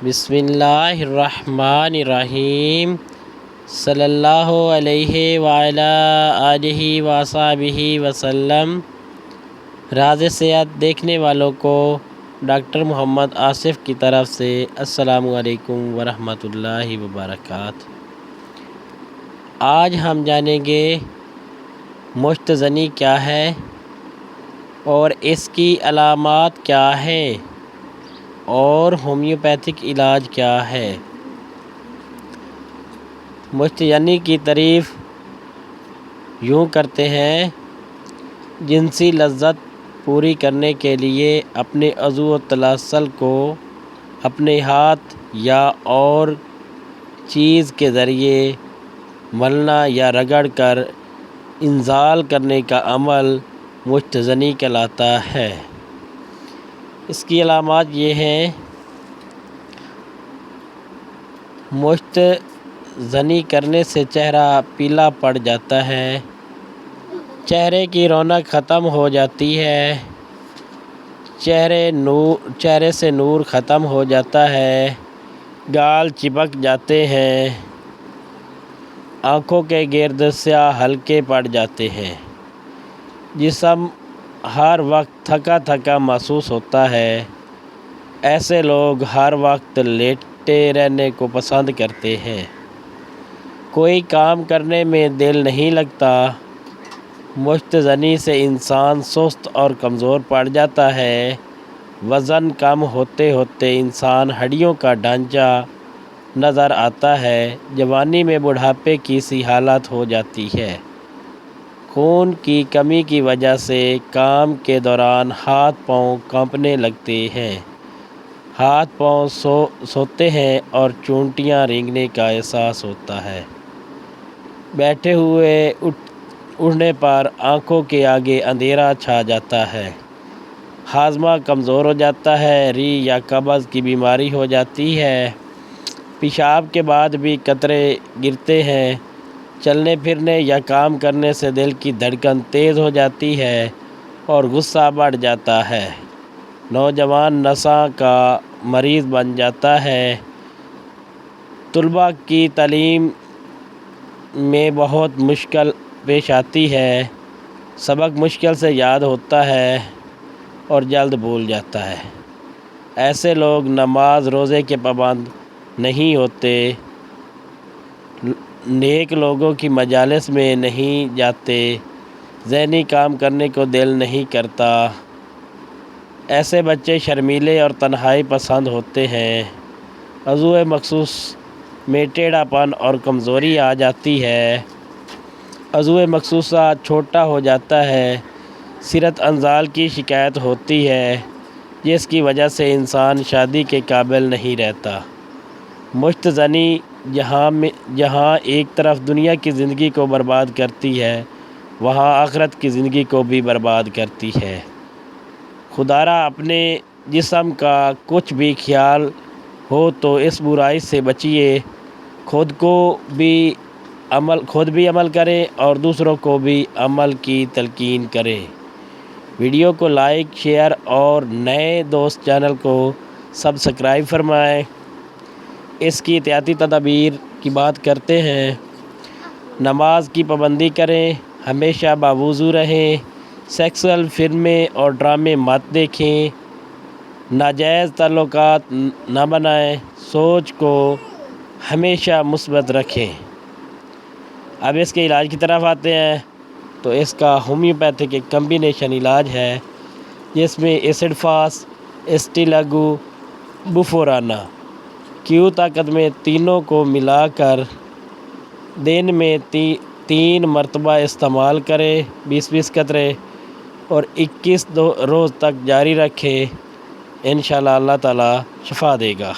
بسم اللہ الرحمن الرحیم صلی اللہ علیہ وعلی آلہ وصحبہ وسلم۔ راز صحت دیکھنے والوں کو ڈاکٹر محمد آصف کی طرف سے السلام علیکم ورحمۃ اللہ وبرکاتہ۔ آج ہم جانیں گے مشت زنی کیا ہے اور اس کی علامات کیا ہیں اور ہومیوپیتھک علاج کیا ہے۔ مشت زنی کی تعریف یوں کرتے ہیں: جنسی لذت پوری کرنے کے لیے اپنے عضو و تلاسل کو اپنے ہاتھ یا اور چیز کے ذریعے ملنا یا رگڑ کر انزال کرنے کا عمل مشت زنی کہلاتا ہے۔ اس کی علامات یہ ہیں: مشت زنی کرنے سے چہرہ پیلا پڑ جاتا ہے، چہرے کی رونق ختم ہو جاتی ہے، چہرے سے نور ختم ہو جاتا ہے، گال چپک جاتے ہیں، آنکھوں کے گرد سیاہ حلقے پڑ جاتے ہیں، جسم ہر وقت تھکا تھکا محسوس ہوتا ہے۔ ایسے لوگ ہر وقت لیٹے رہنے کو پسند کرتے ہیں، کوئی کام کرنے میں دل نہیں لگتا۔ مشت زنی سے انسان سست اور کمزور پڑ جاتا ہے، وزن کم ہوتے ہوتے انسان ہڈیوں کا ڈھانچہ نظر آتا ہے، جوانی میں بڑھاپے کی سی حالت ہو جاتی ہے۔ خون کی کمی کی وجہ سے کام کے دوران ہاتھ پاؤں کانپنے لگتے ہیں، ہاتھ پاؤں سوتے ہیں اور چونٹیاں رینگنے کا احساس ہوتا ہے۔ بیٹھے ہوئے اٹھنے پر آنکھوں کے آگے اندھیرا چھا جاتا ہے، ہاضمہ کمزور ہو جاتا ہے، ری یا قبض کی بیماری ہو جاتی ہے، پیشاب کے بعد بھی قطرے گرتے ہیں، چلنے پھرنے یا کام کرنے سے دل کی دھڑکن تیز ہو جاتی ہے اور غصہ بڑھ جاتا ہے، نوجوان نساں کا مریض بن جاتا ہے، طلباء کی تعلیم میں بہت مشکل پیش آتی ہے، سبق مشکل سے یاد ہوتا ہے اور جلد بھول جاتا ہے۔ ایسے لوگ نماز روزے کے پابند نہیں ہوتے، نیک لوگوں کی مجالس میں نہیں جاتے، ذہنی کام کرنے کو دل نہیں کرتا۔ ایسے بچے شرمیلے اور تنہائی پسند ہوتے ہیں، عضو مخصوص میں ٹیڑھا پن اور کمزوری آ جاتی ہے، عضو مخصوصہ چھوٹا ہو جاتا ہے، سرت انزال کی شکایت ہوتی ہے، جس کی وجہ سے انسان شادی کے قابل نہیں رہتا۔ مشت زنی جہاں ایک طرف دنیا کی زندگی کو برباد کرتی ہے، وہاں آخرت کی زندگی کو بھی برباد کرتی ہے۔ خدارا اپنے جسم کا کچھ بھی خیال ہو تو اس برائی سے بچیے، خود بھی عمل کریں اور دوسروں کو بھی عمل کی تلقین کریں۔ ویڈیو کو لائک، شیئر اور نئے دوست چینل کو سبسکرائب فرمائیں۔ اس کی احتیاطی تدابیر کی بات کرتے ہیں: نماز کی پابندی کریں، ہمیشہ باوضو رہیں، سیکسول فلمیں اور ڈرامے مت دیکھیں، ناجائز تعلقات نہ بنائیں، سوچ کو ہمیشہ مثبت رکھیں۔ اب اس کے علاج کی طرف آتے ہیں تو اس کا ہومیوپیتھک ایک کمبینیشن علاج ہے، جس میں ایسڈ فاس، اسٹیلاگو، بوفورانا، کیو طاقت میں تینوں کو ملا کر دن میں 3 مرتبہ استعمال کریں، 20 قطرے، اور 21 روز تک جاری رکھیں، انشاءاللہ اللہ تعالی شفا دے گا۔